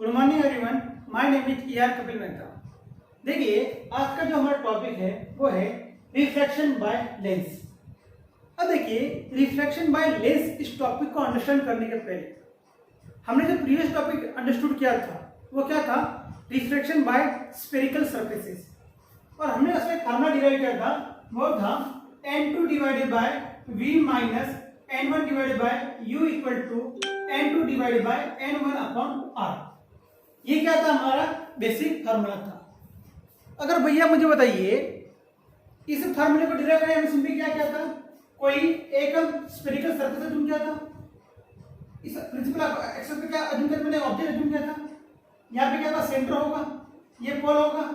Good morning everyone, my name is E.R. Kapil Mehta. देखिए आज का जो हमारा टॉपिक है वो है रिफ्रैक्शन बाय लेंस। अब देखिए रिफ्रैक्शन बाय लेंस इस टॉपिक को अंडरस्टैंड करने के पहले हमने जो प्रीवियस टॉपिक अंडरस्टूड किया था वो क्या था, रिफ्रैक्शन बाय स्फेरिकल सरफेसेस, और हमने उसमें फार्मूला डिराइव किया था, वो था n2 divided by v minus n1 divided by u equal to n2 divided by n1 upon r। ये क्या था, हमारा बेसिक फार्मूला था। अगर भैया मुझे बताइए इस फार्मूले को डिराइव करने में सिंपली क्या क्या था, कोई एक स्फेरिकल सरफेस अज्यूम किया था, इस प्रिंसिपल एक्सेस पे क्या अज्यूम किया, मैंने ऑब्जेक्ट अज्यूम किया था, यहाँ पे क्या था, सेंटर होगा, ये पोल होगा,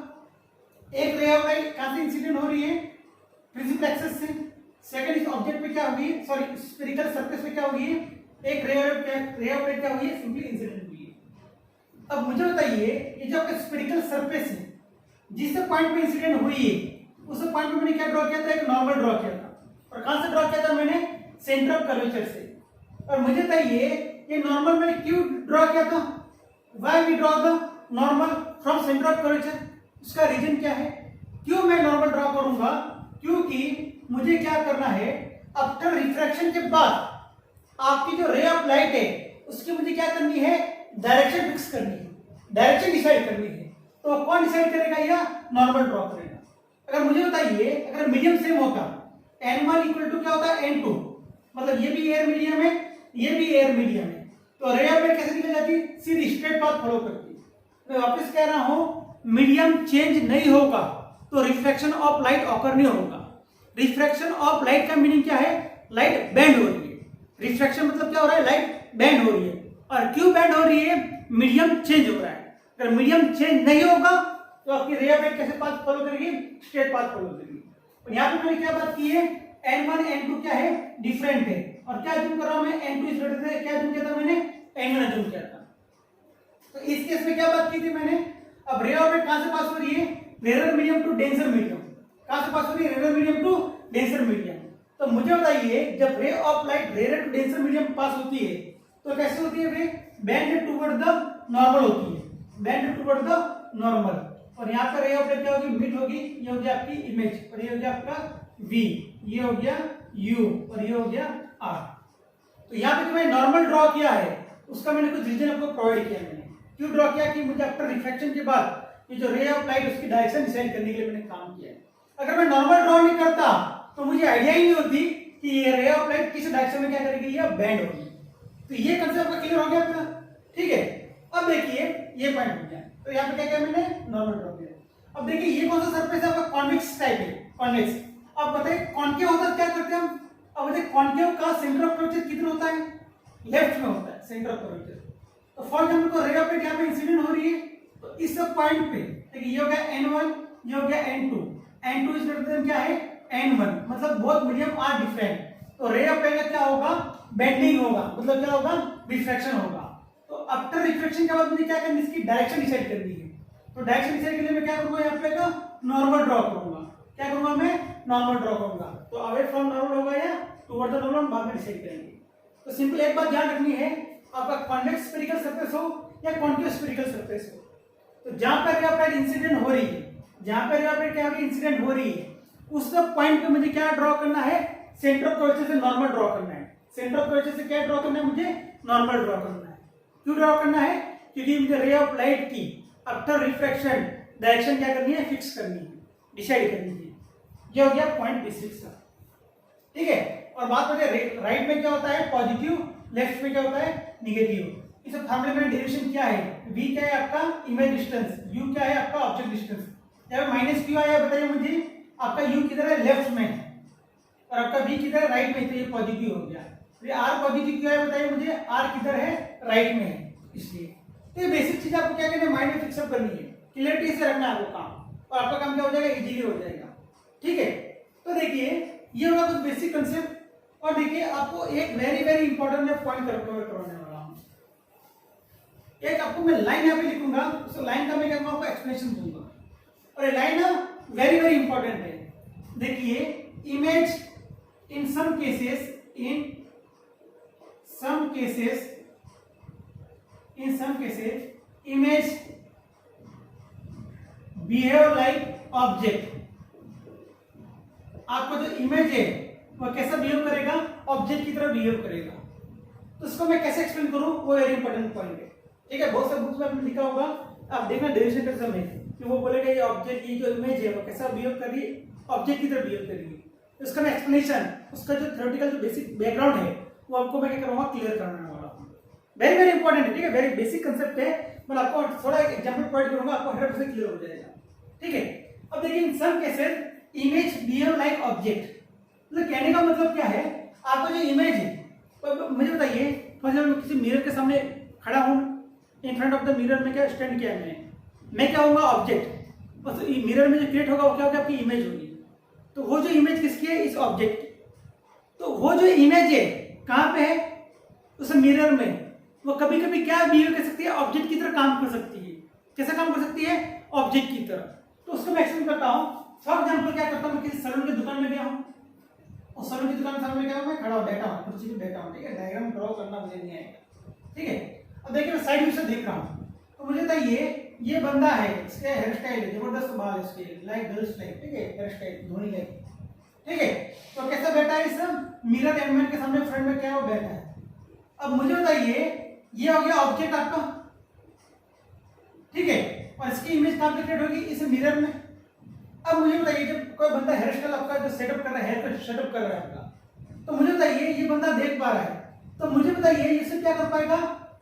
एक रे ऑफ लाइट कहां से इंसिडेंट हो रही है, प्रिंसिपल एक्सेस से, सेकंड इस ऑब्जेक्ट पे क्या होगी, सॉरी स्फेरिकल सरफेस पे क्या होगी, एक रे ऑफ लाइट क्या हुई है, सिंपली इंसिडेंट हुई है। अब मुझे बताइए ये जो आपका स्फेरिकल सरफेस है जिस पॉइंट पे इंसिडेंट हुई है उस पॉइंट पे मैंने क्या ड्रॉ किया था, एक नॉर्मल ड्रॉ किया था, और कहां से ड्रॉ किया था, मैंने सेंटर ऑफ कर्वेचर से। और मुझे बताइए ये नॉर्मल मैंने क्यों ड्रॉ किया था, why we draw the normal from centre of curvature, उसका रीजन क्या है, क्यों मैं नॉर्मल ड्रॉ करूंगा, क्योंकि मुझे क्या करना है, आफ्टर रिफ्रैक्शन के बाद आपकी जो रे ऑफ लाइट है उसकी मुझे क्या करनी है, डायरेक्शन फिक्स करनी है, डायरेक्शन डिसाइड करनी है। तो कौन डिसाइड करेगा, या नॉर्मल ड्रॉ करेगा। अगर मुझे बताइए अगर मीडियम सेम होता, n1 इक्वल टू क्या होता है, n2, मतलब ये भी एयर मीडियम है, ये भी एयर मीडियम है, तो रे ऑफ लाइट कैसे निकल जाती, सीधी स्ट्रेट पाथ फॉलो करती है। मैं वापस कह रहा हूं मीडियम चेंज नहीं होगा तो रिफ्रैक्शन ऑफ लाइट ऑकर नहीं होगा। रिफ्रैक्शन ऑफ लाइट का मीनिंग क्या है, लाइट बेंड हो रही है। रिफ्रैक्शन मतलब क्या हो रहा है, लाइट बेंड हो रही है। और क्यों बेंड हो रही है, मीडियम चेंज हो रहा है। अगर मीडियम चेंज नहीं होगा तो आपकी रे ऑफ लाइट कैसे पाथ फॉलो करेगी, स्ट्रेट पाथ फॉलो करेगी। और यहाँ पे मैंने क्या बात की है, n1 n2 क्या है, डिफरेंट है, और क्या अज्यूम कर रहा हूं मैं, n2 इज ग्रेटर देन, क्या अज्यूम किया था मैंने, n1 अज्यूम किया था। तो इस केस में क्या बात की थी मैंने, अब रे ऑफ लाइट कहां से पास हो रही है, rare medium to denser medium, कहां से पास हो रही है, rare medium to denser medium. तो मुझे बताइए जब ray of light rare to denser medium pass होती है तो कैसे होती है, वे बेंड टुवर्ड द नॉर्मल होती है, बेंड टुवर्ड द नॉर्मल। और यहाँ पर रे ऑफ लाइट क्या होगी, मिड होगी, ये हो गया आपकी इमेज, और ये हो गया आपका V, ये हो गया U, और ये हो गया R। तो यहाँ पे जो मैंने नॉर्मल ड्रॉ किया है उसका मैंने कुछ रीजन आपको प्रोवाइड किया। मैंने क्यों ड्रॉ किया कि मुझे आफ्टर रिफ्रैक्शन के बाद ये जो रे ऑफ लाइट उसकी डायरेक्शन डिसाइड करने के लिए मैंने काम किया है। अगर मैं नॉर्मल ड्रॉ नहीं करता तो मुझे आइडिया ही नहीं होती कि ये रे ऑफ लाइट किस डायरेक्शन में क्या करेगी, ये बेंड होगी। तो ये कंसेप्ट आपका क्लियर हो गया अपना, ठीक है। अब देखिए ये पॉइंट हो गया, तो यहाँ पे क्या किया मैंने, नॉर्मल ड्रॉ किया। अब देखिए ये कौन सा सरफेस है, आपका कॉन्वेक्स टाइप है, कॉन्वेक्स। अब बताइए कॉन्केव होता है, क्या करते हैं हम, अब बताइए कॉन्केव का सेंटर ऑफ कर्वेचर किधर होता है, लेफ्ट में होता है सेंटर ऑफ कर्वेचर। तो फॉर एग्जांपल को रे ऑफ लाइट यहाँ पे इंसिडेंट हो रही है, तो इस पॉइंट पे देखिए ये हो गया n1, ये हो गया n2, n2 is greater than क्या है, n1, मतलब बोथ मीडियम आर डिफरेंट। तो रे ऑफ लाइट का क्या होगा, बेंडिंग होगा, मतलब क्या होगा, रिफ्रैक्शन होगा। तो आफ्टर रिफ्रैक्शन के बाद मुझे क्या करनी है, इसकी डायरेक्शन डिसाइड करनी है। तो डायरेक्शन डिसाइड करने में क्या करूंगा, यहाँ पे का नॉर्मल ड्रॉ करूंगा, क्या करूंगा मैं, नॉर्मल ड्रॉ करूंगा। तो अवे फ्रॉम नॉर्मल होगा या टुवर्ड द नॉर्मल बाद में डिसाइड करेंगे। तो सिंपल एक बात ध्यान रखनी है, आपका कॉन्वेक्स स्फेरिकल सरफेस हो या कॉन्केव स्फेरिकल सरफेस हो, तो जहां पर रे ऑफ लाइट इंसिडेंट हो रही है, जहां पर रे ऑफ लाइट क्या इंसिडेंट हो रही है उस पॉइंट पे मुझे क्या ड्रॉ करना है, सेंटर ऑफ कर्वेचर से नॉर्मल ड्रॉ करना है। सेंटर ऑफ कर्वेचर से क्या ड्रॉ करना है, मुझे नॉर्मल ड्रॉ करना है। क्यों ड्रॉ करना है, क्योंकि मुझे रे ऑफ लाइट की आफ्टर रिफ्रैक्शन डायरेक्शन क्या करनी है, फिक्स करनी है, डिसाइड करनी है। ये हो गया पॉइंट बेसिक्स का, ठीक है। और बात करें राइट में क्या होता है, पॉजिटिव, लेफ्ट में क्या होता है, निगेटिव। इस फार्मूले में डेरिवेशन क्या है, v क्या है आपका इमेज डिस्टेंस, u क्या है आपका ऑब्जेक्ट डिस्टेंस। जब माइनस क्यू आया बताइए मुझे, आपका u किधर है, लेफ्ट में, और आपका v किधर है, राइट में, तो ये पॉजिटिव हो गया। ये r पॉजिटिव क्यों है बताइए मुझे, r किधर है, राइट में है, इसलिए। तो ये बेसिक चीज आपको क्या करना है, माइंड में फिक्सअप करनी है, क्लियरिटी से रखना है आपको काम, और आपका काम क्या हो जाएगा, इजीली हो जाएगा, ठीक है। तो देखिए ये होगा कुछ बेसिक कंसेप्ट। और देखिए आपको एक वेरी वेरी इंपॉर्टेंट मैं पॉइंट कवर करवाने वाला हूं। एक आपको मैं लाइन यहाँ पे लिखूंगा, उस लाइन का मैं क्या आपको एक्सप्लेनेशन दूंगा, और ये लाइन ना वेरी वेरी इंपॉर्टेंट है। देखिए image in some cases, image behave like object. आपका जो इमेज है वो कैसा बिहेव करेगा, ऑब्जेक्ट की तरह बिहेव करेगा। तो इसको मैं कैसे एक्सप्लेन करूं, वो वेरी इंपॉर्टेंट पॉइंट है। ठीक है, बहुत सारे बुक्स में आपने लिखा होगा, आप देखना डेरिवेशन का एग्जाम में कि वो बोलेगा ये ऑब्जेक्ट की जो इमेज है वो कैसा बिहेव कर रही है, ऑब्जेक्ट की तरह बिहेव करेगी। उसका मैं एक्सप्लेनेशन, उसका जो थ्योरेटिकल जो बेसिक बैकग्राउंड है वो आपको मैं क्या करूंगा, क्लियर कराने वाला हूं। वेरी वेरी इंपॉर्टेंट है। ठीक है, वेरी बेसिक कंसेप्ट है, मैं आपको थोड़ा एग्जांपल प्रोवाइड करूंगा, आपको 100% क्लियर हो जाएगा। ठीक है, अब देखिए in some cases image behave like object. मतलब कहने का मतलब क्या है, आपका जो इमेज है, मुझे बताइए, फॉर एग्जाम्पल मैं किसी मिरर के सामने खड़ा हूं, in front of the mirror में क्या स्टैंड किया है मैं क्या होऊंगा, ऑब्जेक्ट। और मिरर में जो क्रिएट होगा वो क्या होगा, आपकी इमेज होगी। तो वो जो इमेज किसकी है, इस ऑब्जेक्ट की। तो वो जो इमेज है कहां पे है, उस मिरर में। वो कभी कभी क्या बिहेव कर सकती है, ऑब्जेक्ट की तरह काम कर सकती है। कैसे काम कर सकती है, ऑब्जेक्ट की तरह। तो उसको मैं एक्सप्लेन करता हूं। फॉर एग्जाम्पल क्या करता हूं, मैं किसी सैलून की दुकान में गया हूं, और सैलून की दुकान के सामने क्या हूं, मैं खड़ा हूं, बैठा हूं, कुर्सी पे बैठा हूं। ठीक है, डायग्राम ड्रॉ करना मुझे नहीं आएगा। ठीक है, अब देखिए मैं साइड व्यू से देख रहा हूं, तो मुझे बताइए ये बंदा है, इसके हेयर स्टाइल है, जबरदस्त बाल इसके, लाइक गर्ल्स लाइक। ठीक है, हेयर स्टाइल धोनी लाइक। ठीक है, तो कैसा बैठा है, इस मिरर एलिमेंट के सामने फ्रंट में क्या है, वो बैठा है। अब मुझे बताइए ये हो गया ऑब्जेक्ट आपका। ठीक है, और इसकी इमेज कहां पे क्रिएट होगी, इस मिरर में। अब मुझे बताइए जब कोई बंदा हेयर स्टाइल आपका जो सेटअप कर रहा है, हेयर सेटअप कर रहा है आपका, तो मुझे बताइए ये बंदा देख पा रहा है, तो मुझे बताइए इसे क्या कर पाएगा,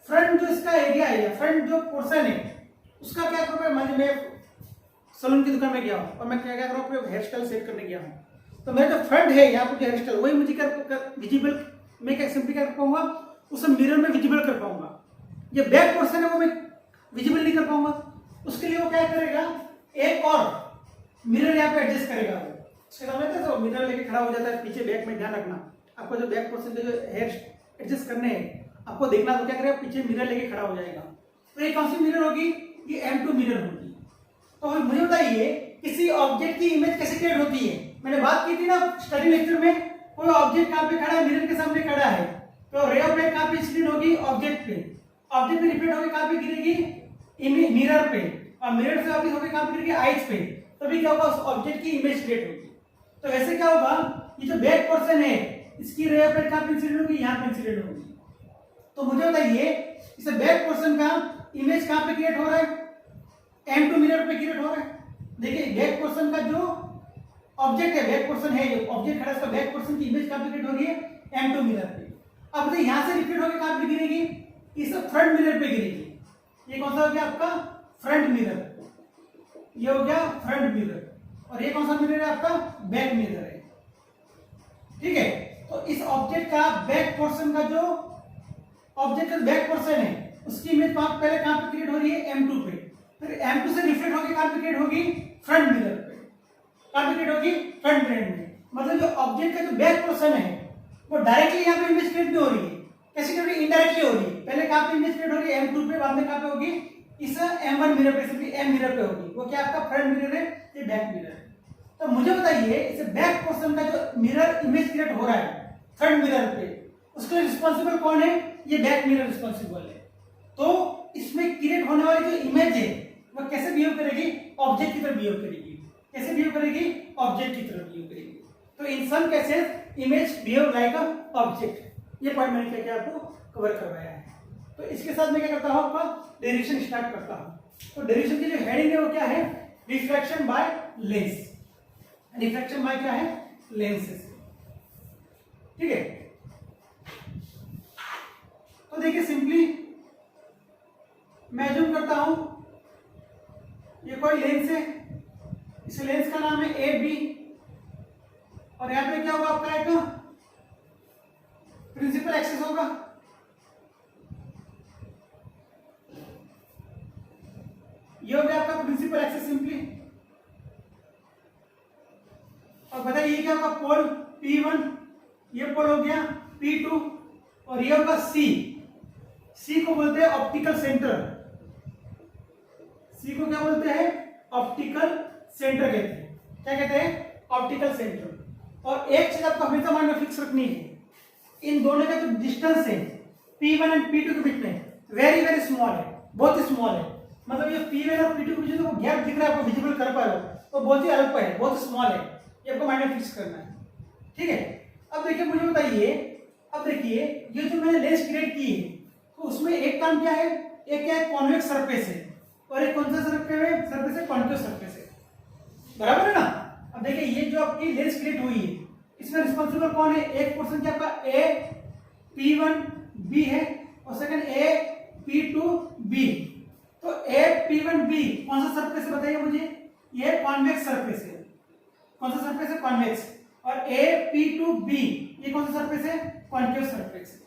फ्रंट जो इसका एरिया है या फ्रंट जो पोर्शन है उसका क्या कर पाएगा। मान लीजिए मैं सलून की दुकान में गया हूं और मैं क्या क्या करूँ, हेयर स्टाइल सेट करने गया हूं, तो मेरा जो फ्रंट है यहाँ पर जो हेयर स्टाइल वही मुझे विजिबल, मैं क्या सिंपली कर पाऊंगा, उसे मिरर में विजिबल कर पाऊंगा। ये बैक पोर्शन है वो मैं विजिबल नहीं कर पाऊंगा। उसके लिए वो क्या करेगा, एक और मिरर यहाँ पे एडजस्ट करेगा। वो उसके सामने तो मिरर लेके खड़ा हो जाता है पीछे, बैक में ध्यान रखना, आपको जो बैक पोर्शन जो हेयर एडजस्ट करने हैं आपको देखना, तो क्या करेगा, पीछे मिरर लेके खड़ा हो जाएगा। तो ये कौन सी मिरर होगी, ये M2 मिरर होगी। तो मुझे बताइए किसी ऑब्जेक्ट की इमेज कैसे क्रिएट होती है। मैंने बात की थी ना स्टडी लेक्चर में, कोई ऑब्जेक्ट कहां पे खड़ा है, मिरर के सामने खड़ा है, तो रे ऑफ लाइट कहां पे इंसिडेंट होगी, ऑब्जेक्ट पे। ऑब्जेक्ट पे रिफ्लेक्ट होकर कहां पे गिरेगी, मिरर पे, और मिरर से वापस होकर कहां पे गिरेगी, आईज पे। तभी क्या होगा, उस ऑब्जेक्ट की इमेज क्रिएट होगी। तो वैसे क्या होगा, ये जो बैक पोर्शन है इसकी रे ऑफ लाइट कहां पे इंसिडेंट होगी, यहां पे इंसिडेंट होगी। तो मुझे बताइए इस बैक पोर्शन का इमेज कहां पे क्रिएट हो रहा है, M2 मिरर पे क्रिएट हो रहा है। देखिए बैक पोर्शन का जो ऑब्जेक्ट है, बैक पोर्शन है, जो ऑब्जेक्ट खड़ा है उसका बैक पोर्शन की इमेज कहां पे क्रिएट हो रही है, M2 मिरर पे। अब देखिए यहां से रिफ्लेक्ट होकर कहां पे गिरेगी, इस फ्रंट मिरर पे गिरेगी। ये कौन सा हो गया आपका, फ्रंट मिरर। ये हो गया फ्रंट मिरर, और ये कौन सा मिरर है आपका, बैक मिरर है। ठीक है, तो इस ऑब्जेक्ट का बैक पोर्शन का जो ऑब्जेक्ट का बैक पोर्शन है उसकी इमेज पहले कहां पे क्रिएट हो रही है, M2 पे। फिर M2 से रिफ्लेक्ट होकर कहां पे क्रिएट होगी, फ्रंट मिरर पे। कहां पे क्रिएट होगी, फ्रंट मिरर में। मतलब जो ऑब्जेक्ट का जो बैक पोर्शन है वो डायरेक्टली यहां पे इमेज क्रिएट नहीं हो रही है, कैसे क्रिएट हो रही है, इनडायरेक्टली हो रही है। पहले कहां पे इमेज क्रिएट हो रही है, M2 पे, बाद में कहां पे होगी, इस M1 मिरर पे, सिंपली M मिरर पे होगी। वो क्या आपका फ्रंट मिरर है, ये बैक मिरर है। तो मुझे बताइए इस बैक पोर्शन का जो मिरर इमेज क्रिएट हो रहा है फ्रंट मिरर पे, उसके रिस्पॉन्सिबल कौन है, ये बैक मिरर रिस्पॉन्सिबल है। तो इसमें क्रिएट होने वाली जो इमेज है वो कैसे बिहेव करेगी, ऑब्जेक्ट की तरह बिहेव करेगी। कैसे बिहेव करेगी, ऑब्जेक्ट की तरह बिहेव करेगी। तो in some cases image behave like a object. ये पॉइंट मैंने क्या आपको कवर करवाया है। तो इसके साथ मैं क्या करता हूं, आपका डेरिवेशन स्टार्ट करता हूं। तो डेरिवेशन की जो हेडिंग है वो क्या है, refraction by lens. Refraction by क्या है, लेंसेस। ठीक है, तो देखिए सिंपली मैं अज्यूम करता हूं ये कोई लेंस है, इस लेंस का नाम है AB, और यहां पे क्या होगा आपका, एक प्रिंसिपल एक्सिस होगा। ये हो गया आपका प्रिंसिपल एक्सिस सिंपली। और बताइए ये क्या होगा, पोल P1, ये पोल हो गया P2, और ये होगा C को बोलते हैं ऑप्टिकल सेंटर। C को क्या बोलते हैं, ऑप्टिकल सेंटर कहते हैं। क्या कहते हैं, ऑप्टिकल सेंटर। और एक चीज आपको हमेशा माइंड में फिक्स रखनी है, इन दोनों का जो डिस्टेंस है P1 एंड P2 के बीच में वेरी वेरी स्मॉल है, बहुत ही स्मॉल है। मतलब ये P1 और P2 के बीच जो गैप दिख रहा है, आपको विजिबल कर पा रहे हो, तो बहुत ही अल्प है, बहुत स्मॉल है, ये आपको माइंड में फिक्स करना है। ठीक है, अब देखिए मुझे बताइए, अब देखिए ये जो मैंने लेंस क्रिएट की है, तो उसमें एक काम क्या है, एक क्या है कॉन्वेक्स सरफेस है, और एक कौन सा सरफेस है, कॉन्केव सरफेस है, बराबर है ना। अब देखिए ये जो आपकी लेंस क्रिएट हुई है, इसमें रिस्पॉन्सिबल कौन है, एक पोर्शन क्या आपका ए P1B है, और सेकंड ए P2B। तो ए P1B कौन सा सरफेस है बताइए मुझे, ये कॉन्वेक्स सरफेस है, कौन सा सरफेस है, कॉन्वेक्स। और ए P2B ये कौन सा सरफेस है, कॉन्केव सरफेस है।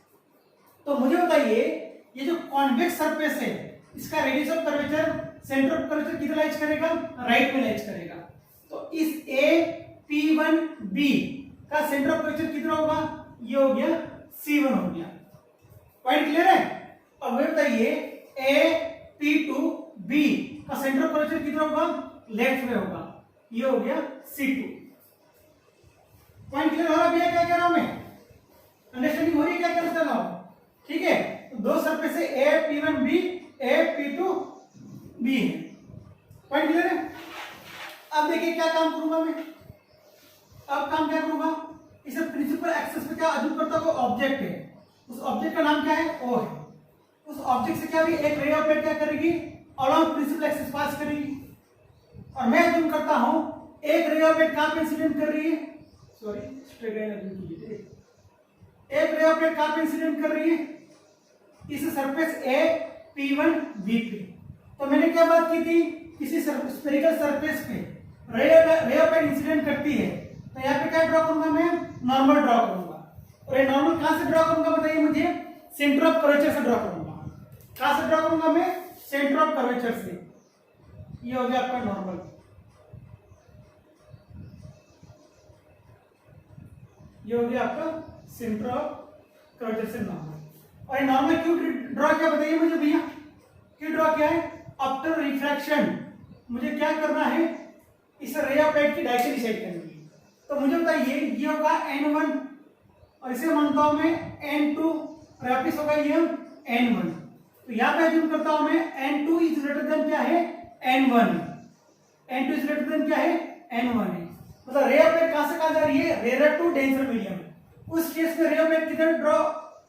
तो मुझे बताइए ये जो कॉन्वेक्स सरफेस है, इसका radius of curvature, centre of curvature किधर लाइज करेगा, राइट में लाइज करेगा। तो इस ए P1B का सेंटर ऑफ कर्वेचर कितना होगा, ये हो गया C1 हो गया। पॉइंट क्लियर है। अब मुझे बताइए ए P2B का सेंटर ऑफ कर्वेचर कितना होगा, लेफ्ट में होगा, ये हो गया C2। पॉइंट क्लियर हो रहा है भैया, क्या कह रहा हूं मैं, अंडरस्टैंडिंग हो रही है क्या क्या बता रहा हूं। ठीक है, तो दो सरफेस है ए P1B, ए P2B है। पॉइंट क्लियर है। अब देखिए क्या काम करूंगा मैं, अब काम क्या करूंगा, इसे प्रिंसिपल एक्सिस पे क्या अज्यूम करता हूं, ऑब्जेक्ट है, उस ऑब्जेक्ट का नाम क्या है, O है। उस ऑब्जेक्ट से क्या भी एक रे ऑफ लाइट क्या करेगी, अलोंग प्रिंसिपल एक्सिस पास करेगी, और मैं अज्यूम करता हूं एक रे ऑफ लाइट कहां पे इंसिडेंट कर रही है, सॉरी स्ट्रेट लाइन अज्यूम कीजिए, एक रे ऑफ लाइट कहां पे इंसिडेंट कर रही है, इस सरफेस ए P1B पे। तो मैंने क्या बात की थी, किसी स्फेरिकल सरफेस पे रे ऑफ लाइट इंसिडेंट करती है, तो यहाँ पे क्या ड्रॉ करूंगा मैं, नॉर्मल ड्रॉ करूंगा। और ये नॉर्मल कहां से ड्रॉ करूंगा बताइए मुझे, सेंटर ऑफ कर्वेचर से ड्रॉ करूंगा। कहां से ड्रॉ करूंगा मैं, सेंटर ऑफ कर्वेचर से। ये हो गया आपका नॉर्मल, ये हो गया आपका सेंटर ऑफ कर्वेचर से नॉर्मल। और ये नॉर्मल क्यों ड्रॉ किया बताइए मुझे भैया, क्यों ड्रॉ किया है, आफ्टर रिफ्रैक्शन मुझे क्या करना है, इस रे ऑफ लाइट की डायरेक्शन डिसाइड करनी है। तो मुझे बताइए ये होगा N1, और इसे मानता हूं मैं N2, और वापिस होगा ये N1। तो यहां पे अज्यूम करता हूं मैं N2 इज ग्रेटर देन क्या है, N1, N2 is greater than क्या है, N1 है। मतलब रे ऑफ लाइट कहां से कहां जा रही है, रेयर टू डेंसर मीडियम। उस केस में रे ऑफ लाइट किधर ड्रॉ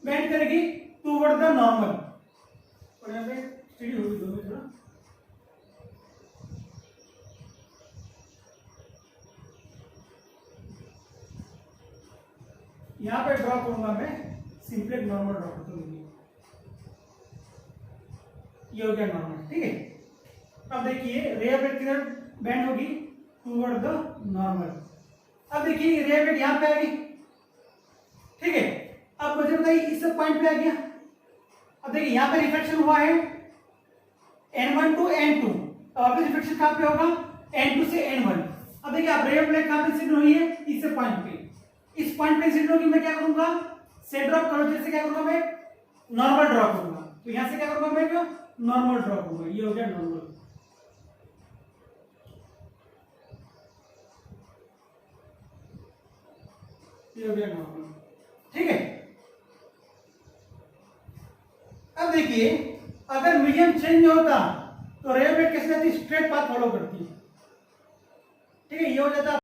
बेंड करेगी, टुवर्ड द नॉर्मल। और यहां पे स्टडी होगी दो में थोड़ा, यहां पे ड्रॉ करूंगा मैं, सिंपली नॉर्मल ड्रॉ करता हूं, ये हो गया नॉर्मल। ठीक है, अब देखिए रे ऑफ लाइट किधर बेंड होगी, टुवर्ड द नॉर्मल। अब देखिए रे ऑफ लाइट यहां पे आ गई। ठीक है, अब मुझे बताइए इस पॉइंट पे आ गया। अब देखिए यहां पे रिफ्लेक्शन हुआ है N1 टू N2, अब वापस रिफ्लेक्शन कहां पे होगा, N2 से N1। अब देखिए आप रे ऑफ लाइट कहां पे इंसिडेंट हुई है, इस पॉइंट पे, इस पॉइंट पे इंसिडेंट होगी, मैं क्या करूंगा, सेंटर ऑफ कर्वेचर से क्या करूंगा मैं, नॉर्मल ड्रॉ करूंगा। तो यहां से क्या करूंगा मैं, नॉर्मल ड्रॉ करूंगा, ये हो गया नॉर्मल। ये हो गया नॉर्मल। ठीक है, अब देखिए अगर मीडियम चेंज होता तो रे ऑफ लाइट कैसे जाती, स्ट्रेट पाथ फॉलो करती है। ठीक है, ये हो जाता